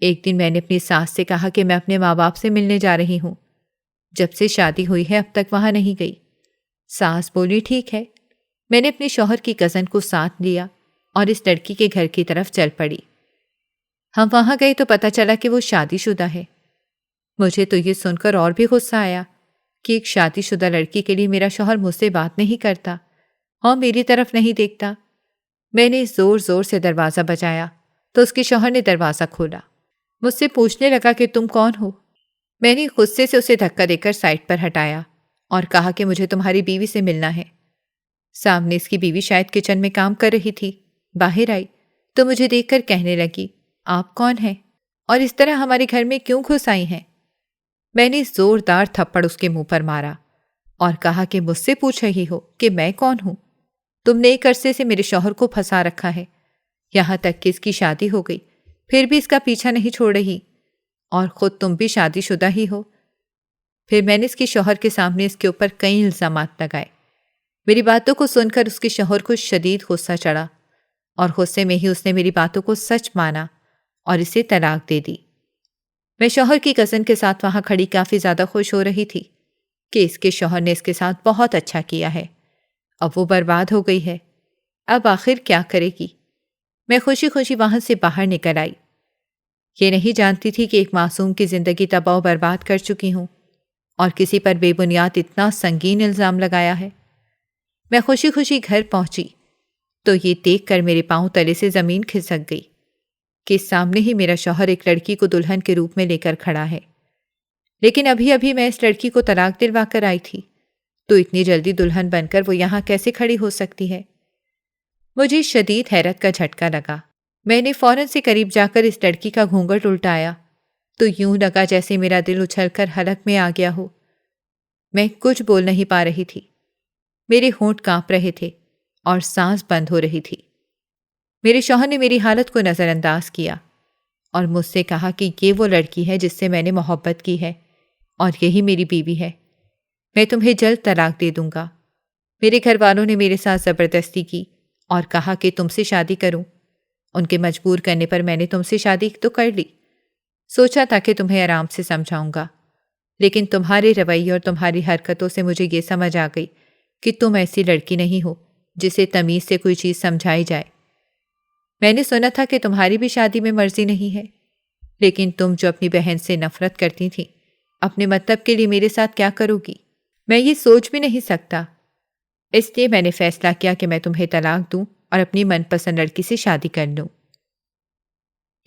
ایک دن میں نے اپنی ساس سے کہا کہ میں اپنے ماں باپ سے ملنے جا رہی ہوں۔ جب سے شادی ہوئی ہے اب تک وہاں نہیں گئی۔ ساس بولی ٹھیک ہے۔ میں نے اپنے شوہر کی کزن کو ساتھ لیا اور اس لڑکی کے گھر کی طرف چل پڑی۔ ہم وہاں گئے تو پتہ چلا کہ وہ شادی شدہ ہے۔ مجھے تو یہ سن کر اور بھی غصہ آیا کہ ایک شادی شدہ لڑکی کے لیے میرا شوہر مجھ سے بات نہیں کرتا اور میری طرف نہیں دیکھتا۔ میں نے زور زور سے دروازہ بجایا تو اس کے شوہر نے دروازہ کھولا۔ مجھ سے پوچھنے لگا کہ تم کون ہو؟ میں نے غصے سے اسے دھکا دے کر سائڈ پر ہٹایا اور کہا کہ مجھے تمہاری بیوی سے ملنا ہے۔ سامنے اس کی بیوی شاید کچن میں کام کر رہی تھی، باہر آئی تو مجھے دیکھ کر کہنے لگی، آپ کون ہیں اور اس طرح ہمارے گھر میں کیوں گھس آئی ہیں؟ میں نے زوردار تھپڑ اس کے منہ پر مارا اور کہا کہ مجھ سے پوچھ رہی ہو کہ میں کون ہوں؟ تم نے ایک عرصے سے میرے شوہر کو پھنسا رکھا ہے، یہاں تک کہ اس کی شادی ہو گئی پھر بھی اس کا پیچھا نہیں چھوڑ رہی، اور خود تم بھی شادی شدہ ہی ہو۔ پھر میں نے اس کے شوہر کے سامنے اس کے اوپر کئی الزامات لگائے۔ میری باتوں کو سن کر اس کے شوہر کو شدید غصہ چڑھا اور غصے میں ہی اس نے میری باتوں کو سچ مانا اور اسے طلاق دے دی۔ میں شوہر کی کزن کے ساتھ وہاں کھڑی کافی زیادہ خوش ہو رہی تھی کہ اس کے شوہر نے اس کے ساتھ بہت اچھا کیا ہے، اب وہ برباد ہو گئی ہے، اب آخر کیا کرے گی؟ میں خوشی خوشی وہاں سے باہر نکل آئی۔ یہ نہیں جانتی تھی کہ ایک معصوم کی زندگی تباہ و برباد کر چکی ہوں اور کسی پر بے بنیاد اتنا سنگین الزام لگایا ہے۔ میں خوشی خوشی گھر پہنچی تو یہ دیکھ کر میرے پاؤں تلے سے زمین کھسک گئی کہ سامنے ہی میرا شوہر ایک لڑکی کو دلہن کے روپ میں لے کر کھڑا ہے، لیکن ابھی ابھی میں اس لڑکی کو طلاق دلوا کر آئی تھی، تو اتنی جلدی دلہن بن کر وہ یہاں کیسے کھڑی ہو سکتی ہے؟ مجھے شدید حیرت کا جھٹکا لگا۔ میں نے فوراً سے قریب جا کر اس لڑکی کا گھونگھٹ الٹایا تو یوں لگا جیسے میرا دل اچھل کر حلق میں آ گیا ہو۔ میں کچھ بول نہیں پا رہی تھی، میرے ہونٹ کانپ رہے تھے اور سانس بند ہو رہی تھی۔ میرے شوہر نے میری حالت کو نظر انداز کیا اور مجھ سے کہا کہ یہ وہ لڑکی ہے جس سے میں نے محبت کی ہے اور یہی میری بیوی ہے، میں تمہیں جلد طلاق دے دوں گا۔ میرے گھر والوں نے میرے ساتھ زبردستی کی اور کہا کہ تم سے شادی کروں۔ ان کے مجبور کرنے پر میں نے تم سے شادی تو کر لی، سوچا تھا کہ تمہیں آرام سے سمجھاؤں گا، لیکن تمہارے رویے اور تمہاری حرکتوں سے مجھے یہ سمجھ آ گئی کہ تم ایسی لڑکی نہیں ہو جسے تمیز سے کوئی چیز سمجھائی جائے۔ میں نے سنا تھا کہ تمہاری بھی شادی میں مرضی نہیں ہے، لیکن تم جو اپنی بہن سے نفرت کرتی تھی، اپنے مطلب کے لیے میرے ساتھ کیا کرو گی؟ میں یہ سوچ بھی نہیں سکتا۔ اس لیے میں نے فیصلہ کیا کہ میں تمہیں طلاق دوں اور اپنی من پسند لڑکی سے شادی کر لوں۔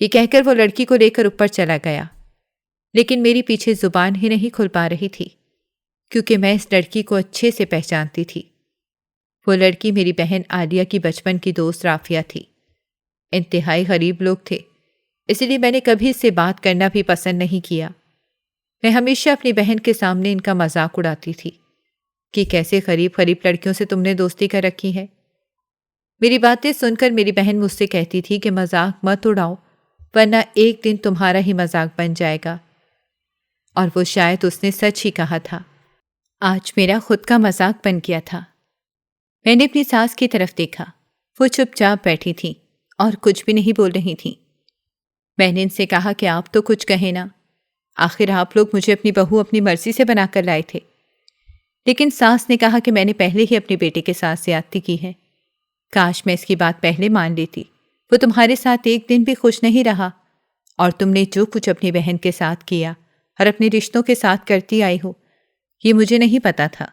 یہ کہہ کر وہ لڑکی کو لے کر اوپر چلا گیا، لیکن میری پیچھے زبان ہی نہیں کھل پا رہی تھی کیونکہ میں اس لڑکی کو اچھے سے پہچانتی تھی۔ وہ لڑکی میری بہن عالیہ کی بچپن کی دوست رافیہ تھی۔ انتہائی غریب لوگ تھے، اسی لیے میں نے کبھی اس سے بات کرنا بھی پسند نہیں کیا۔ میں ہمیشہ اپنی بہن کے سامنے ان کا مذاق اڑاتی تھی کہ کیسے غریب غریب لڑکیوں سے تم نے دوستی کر رکھی ہے۔ میری باتیں سن کر میری بہن مجھ سے کہتی تھی کہ مذاق مت اڑاؤ ورنہ ایک دن تمہارا ہی مذاق بن جائے گا، اور وہ شاید اس نے سچ ہی کہا تھا۔ آج میرا خود کا مذاق بن گیا تھا۔ میں نے اپنی ساس کی طرف دیکھا، وہ چپ چاپ بیٹھی تھیں اور کچھ بھی نہیں بول رہی تھیں۔ میں نے ان سے کہا کہ آپ تو کچھ کہیں نا، آخر آپ لوگ مجھے اپنی بہو اپنی مرضی سے بنا کر لائے تھے۔ لیکن ساس نے کہا کہ میں نے پہلے ہی اپنے بیٹے کے ساتھ زیادتی کی ہے، کاش میں اس کی بات پہلے مان لیتی۔ وہ تمہارے ساتھ ایک دن بھی خوش نہیں رہا، اور تم نے جو کچھ اپنی بہن کے ساتھ کیا اور اپنے رشتوں کے ساتھ کرتی آئی ہو، یہ مجھے نہیں پتا تھا۔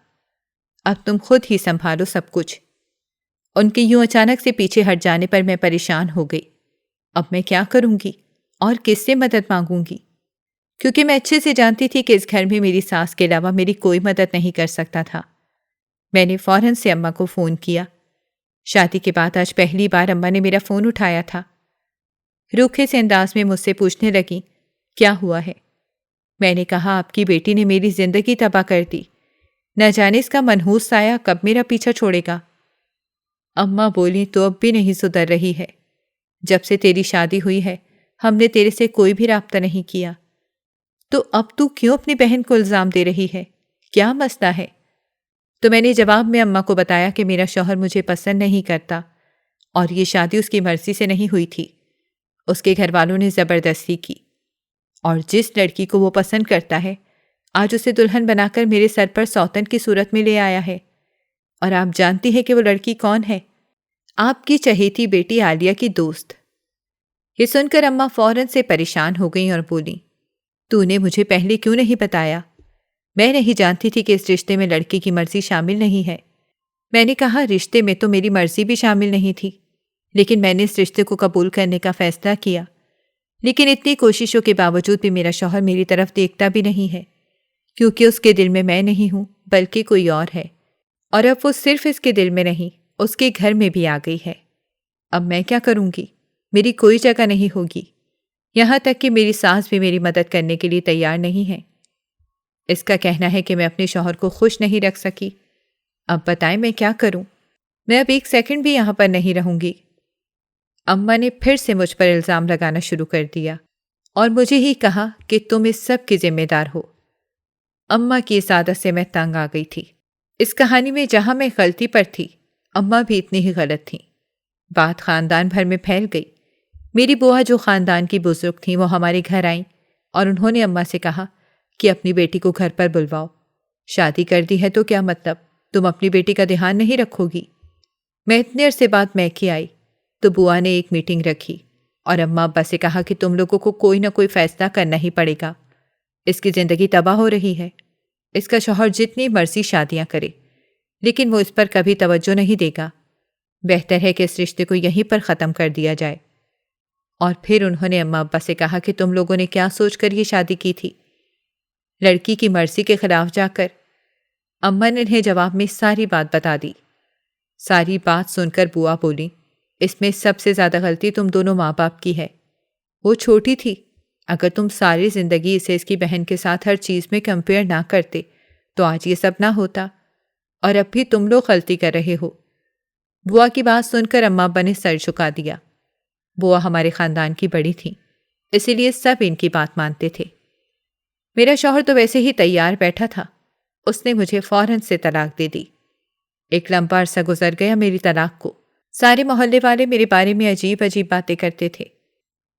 اب تم خود ہی سنبھالو سب کچھ۔ ان کے یوں اچانک سے پیچھے ہٹ جانے پر میں پریشان ہو گئی۔ اب میں کیا کروں گی اور کس سے مدد مانگوں گی؟ کیونکہ میں اچھے سے جانتی تھی کہ اس گھر میں میری ساس کے علاوہ میری کوئی مدد نہیں کر سکتا تھا۔ میں نے فوراً سے اماں کو فون کیا۔ شادی کے بعد آج پہلی بار اماں نے میرا فون اٹھایا تھا۔ روکھے سے انداز میں مجھ سے پوچھنے لگیں، کیا ہوا ہے؟ میں نے کہا، آپ کی بیٹی نے میری زندگی تباہ کر دی، نہ جانے اس کا منحوس سایہ کب میرا پیچھا چھوڑے گا۔ اماں بولی، تو اب بھی نہیں سدھر رہی ہے۔ جب سے تیری شادی ہوئی ہے ہم نے تیرے سے کوئی بھی رابطہ نہیں کیا، تو اب تو کیوں اپنی بہن کو الزام دے رہی ہے؟ کیا مسئلہ ہے؟ تو میں نے جواب میں اماں کو بتایا کہ میرا شوہر مجھے پسند نہیں کرتا اور یہ شادی اس کی مرضی سے نہیں ہوئی تھی، اس کے گھر والوں نے زبردستی کی، اور جس لڑکی کو وہ پسند کرتا ہے آج اسے دلہن بنا کر میرے سر پر سوتن کی صورت میں لے آیا ہے۔ اور آپ جانتی ہیں کہ وہ لڑکی کون ہے؟ آپ کی چہیتی بیٹی عالیہ کی دوست۔ یہ سن کر اماں فوراً سے پریشان ہو گئیں اور بولیں، تو نے مجھے پہلے کیوں نہیں بتایا؟ میں نہیں جانتی تھی کہ اس رشتے میں لڑکی کی مرضی شامل نہیں ہے۔ میں نے کہا رشتے میں تو میری مرضی بھی شامل نہیں تھی، لیکن میں نے اس رشتے کو قبول کرنے کا فیصلہ کیا۔ لیکن اتنی کوششوں کے باوجود بھی میرا شوہر میری طرف دیکھتا بھی نہیں ہے، کیونکہ اس کے دل میں نہیں ہوں بلکہ کوئی اور ہے، اور اب وہ صرف اس کے دل میں نہیں، اس کے گھر میں بھی آ گئی ہے۔ اب میں کیا کروں گی؟ میری کوئی جگہ نہیں ہوگی، یہاں تک کہ میری ساس بھی میری مدد کرنے کے لیے تیار نہیں ہے۔ اس کا کہنا ہے کہ میں اپنے شوہر کو خوش نہیں رکھ سکی۔ اب بتائیں میں کیا کروں؟ میں اب ایک سیکنڈ بھی یہاں پر نہیں رہوں گی۔ اماں نے پھر سے مجھ پر الزام لگانا شروع کر دیا اور مجھے ہی کہا کہ تم اس سب کی ذمہ دار ہو۔ اماں کی اس عادت سے میں تنگ آ گئی تھی۔ اس کہانی میں جہاں میں غلطی پر تھی، اماں بھی اتنی ہی غلط تھیں۔ بات خاندان بھر میں پھیل گئی۔ میری بوا جو خاندان کی بزرگ تھیں وہ ہمارے گھر آئیں اور انہوں نے اماں سے کہا کہ اپنی بیٹی کو گھر پر بلواؤ۔ شادی کر دی ہے تو کیا مطلب؟ تم اپنی بیٹی کا دھیان نہیں رکھو گی؟ میں اتنے عرصے بعد میکی آئی تو بوا نے ایک میٹنگ رکھی اور اماں ابا سے کہا کہ تم لوگوں کو کوئی نہ کوئی فیصلہ کرنا ہی پڑے گا۔ اس کی زندگی تباہ ہو رہی ہے۔ اس کا شوہر جتنی مرضی شادیاں کرے لیکن وہ اس پر کبھی توجہ نہیں دے گا۔ بہتر ہے کہ اس رشتے کو یہیں پر ختم کر دیا جائے۔ اور پھر انہوں نے اماں ابا سے کہا کہ تم لوگوں نے کیا سوچ کر یہ شادی کی تھی؟ لڑکی کی مرضی کے خلاف جا کر؟ اماں نے انہیں جواب میں ساری بات بتا دی۔ ساری بات سن کر بوا بولی، اس میں سب سے زیادہ غلطی تم دونوں ماں باپ کی ہے۔ وہ چھوٹی تھی، اگر تم ساری زندگی اسے اس کی بہن کے ساتھ ہر چیز میں کمپیئر نہ کرتے تو آج یہ سب نہ ہوتا، اور اب بھی تم لوگ غلطی کر رہے ہو۔ بوا کی بات سن کر اماں ابا نے سر جھکا دیا۔ بوا ہمارے خاندان کی بڑی تھیں، اسی لیے سب ان کی بات مانتے تھے۔ میرا شوہر تو ویسے ہی تیار بیٹھا تھا، اس نے مجھے فوراً سے طلاق دے دی۔ ایک لمبا عرصہ گزر گیا میری طلاق کو۔ سارے محلے والے میرے بارے میں عجیب عجیب باتیں کرتے تھے،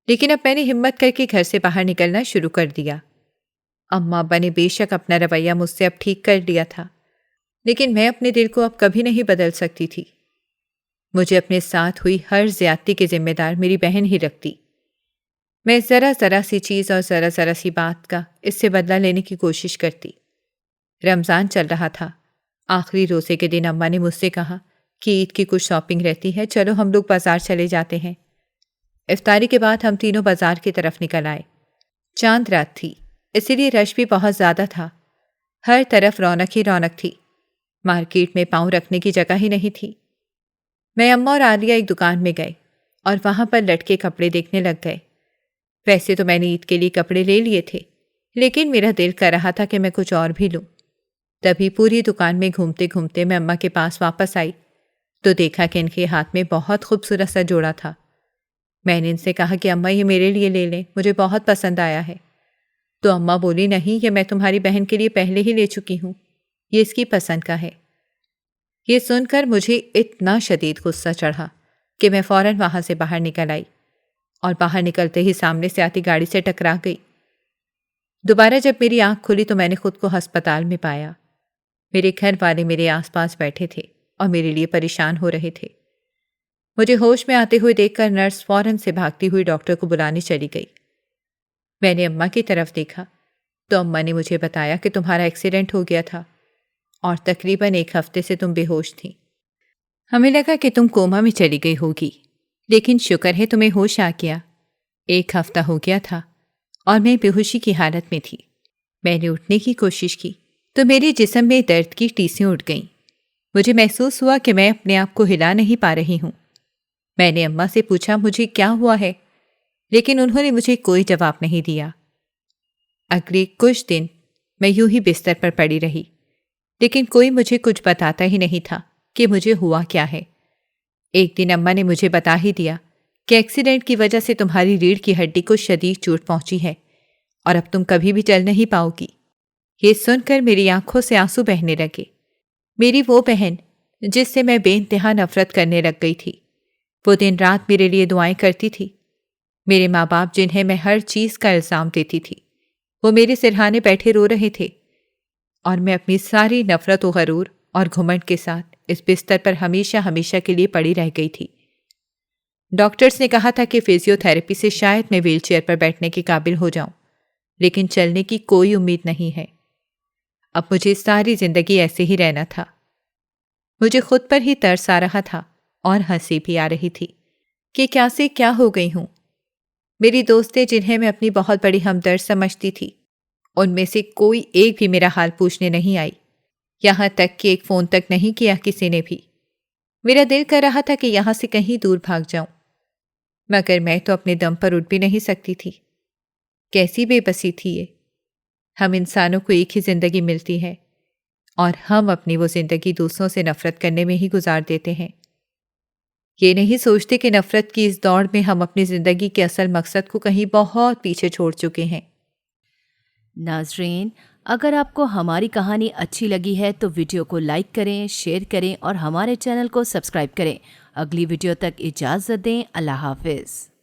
لیکن اب میں نے ہمت کر کے گھر سے باہر نکلنا شروع کر دیا۔ اماں ابا نے بے شک اپنا رویہ مجھ سے اب ٹھیک کر لیا تھا، لیکن میں اپنے دل کو اب کبھی نہیں بدل سکتی تھی۔ مجھے اپنے ساتھ ہوئی ہر زیادتی کے ذمہ دار میری بہن ہی رکھتی۔ میں ذرا ذرا سی چیز اور ذرا ذرا سی بات کا اس سے بدلہ لینے کی کوشش کرتی۔ رمضان چل رہا تھا۔ آخری روزے کے دن اماں نے مجھ سے کہا کہ عید کی کچھ شاپنگ رہتی ہے، چلو ہم لوگ بازار چلے جاتے ہیں۔ افطاری کے بعد ہم تینوں بازار کی طرف نکل آئے۔ چاند رات تھی، اسی لیے رش بھی بہت زیادہ تھا۔ ہر طرف رونق ہی رونق تھی، مارکیٹ میں پاؤں رکھنے کی جگہ ہی نہیں تھی۔ میں اماں اور عالیہ ایک دکان میں گئے اور وہاں پر لٹکے کپڑے دیکھنے لگ گئے۔ ویسے تو میں نے عید کے لیے کپڑے لے لیے تھے، لیکن میرا دل کر رہا تھا کہ میں کچھ اور بھی لوں۔ تبھی پوری دکان میں گھومتے گھومتے میں اماں کے پاس واپس آئی تو دیکھا کہ ان کے ہاتھ میں بہت خوبصورت سا جوڑا تھا۔ میں نے ان سے کہا کہ اماں یہ میرے لیے لے لیں، مجھے بہت پسند آیا ہے۔ تو اماں بولی نہیں، یہ میں تمہاری بہن کے لیے پہلے ہی لے چکی ہوں، یہ اس کی پسند کا ہے۔ یہ سن کر مجھے اتنا شدید غصہ چڑھا کہ میں فوراً وہاں سے باہر نکل آئی اور باہر نکلتے ہی سامنے سے آتی گاڑی سے ٹکرا گئی۔ دوبارہ جب میری آنکھ کھلی تو میں نے خود کو ہسپتال میں پایا۔ میرے گھر والے میرے آس پاس بیٹھے تھے اور میرے لیے پریشان ہو رہے تھے۔ مجھے ہوش میں آتے ہوئے دیکھ کر نرس فوراً سے بھاگتی ہوئی ڈاکٹر کو بلانے چلی گئی۔ میں نے اماں کی طرف دیکھا تو اماں نے مجھے بتایا کہ تمہارا ایکسیڈنٹ ہو گیا تھا اور تقریباً 1 ہفتے سے تم بے ہوش تھی۔ ہمیں لگا کہ تم کوما میں چلی گئی ہوگی، لیکن شکر ہے تمہیں ہوش آ گیا۔ 1 ہفتہ ہو گیا تھا اور میں بے ہوشی کی حالت میں تھی۔ میں نے اٹھنے کی کوشش کی تو میرے جسم میں درد کی ٹیسیں اٹھ گئیں۔ مجھے محسوس ہوا کہ میں اپنے آپ کو ہلا نہیں پا رہی ہوں۔ میں نے اماں سے پوچھا مجھے کیا ہوا ہے، لیکن انہوں نے مجھے کوئی جواب نہیں دیا۔ اگلے کچھ دن میں یوں ہی بستر پر پڑی رہی، لیکن کوئی مجھے کچھ بتاتا ہی نہیں تھا کہ مجھے ہوا کیا ہے۔ ایک دن اماں نے مجھے بتا ہی دیا کہ ایکسیڈنٹ کی وجہ سے تمہاری ریڑھ کی ہڈی کو شدید چوٹ پہنچی ہے اور اب تم کبھی بھی چل نہیں پاؤ گی۔ یہ سن کر میری آنکھوں سے آنسو بہنے لگے۔ میری وہ بہن جس سے میں بے انتہا نفرت کرنے لگ گئی تھی، وہ دن رات میرے لیے دعائیں کرتی تھی۔ میرے ماں باپ جنہیں میں ہر چیز کا الزام دیتی تھی، وہ میرے سرہانے بیٹھے رو رہے تھے، اور میں اپنی ساری نفرت و غرور اور گھمنڈ کے ساتھ اس بستر پر ہمیشہ ہمیشہ کے لیے پڑی رہ گئی تھی۔ ڈاکٹرز نے کہا تھا کہ فزیو تھراپی سے شاید میں ویل چیئر پر بیٹھنے کے قابل ہو جاؤں، لیکن چلنے کی کوئی امید نہیں ہے۔ اب مجھے ساری زندگی ایسے ہی رہنا تھا۔ مجھے خود پر ہی ترس آ رہا تھا اور ہنسی بھی آ رہی تھی کہ کیا سے کیا ہو گئی ہوں۔ میری دوستیں جنہیں میں اپنی بہت بڑی ہمدرد سمجھتی تھی، ان میں سے کوئی ایک بھی میرا حال پوچھنے نہیں آئی، یہاں تک کہ ایک فون تک نہیں کیا کسی نے بھی۔ میرا دل کر رہا تھا کہ یہاں سے کہیں دور بھاگ جاؤں، مگر میں تو اپنے دم پر اٹھ بھی نہیں سکتی تھی۔ کیسی بے بسی تھی یہ! ہم انسانوں کو ایک ہی زندگی ملتی ہے اور ہم اپنی وہ زندگی دوسروں سے نفرت کرنے میں ہی گزار دیتے ہیں۔ یہ نہیں سوچتے کہ نفرت کی اس دوڑ میں ہم اپنی زندگی کے اصل مقصد کو کہیں بہت پیچھے چھوڑ چکے ہیں۔ ناظرین، اگر آپ کو ہماری کہانی اچھی لگی ہے تو ویڈیو کو لائک کریں، شیئر کریں اور ہمارے چینل کو سبسکرائب کریں۔ اگلی ویڈیو تک اجازت دیں۔ اللہ حافظ۔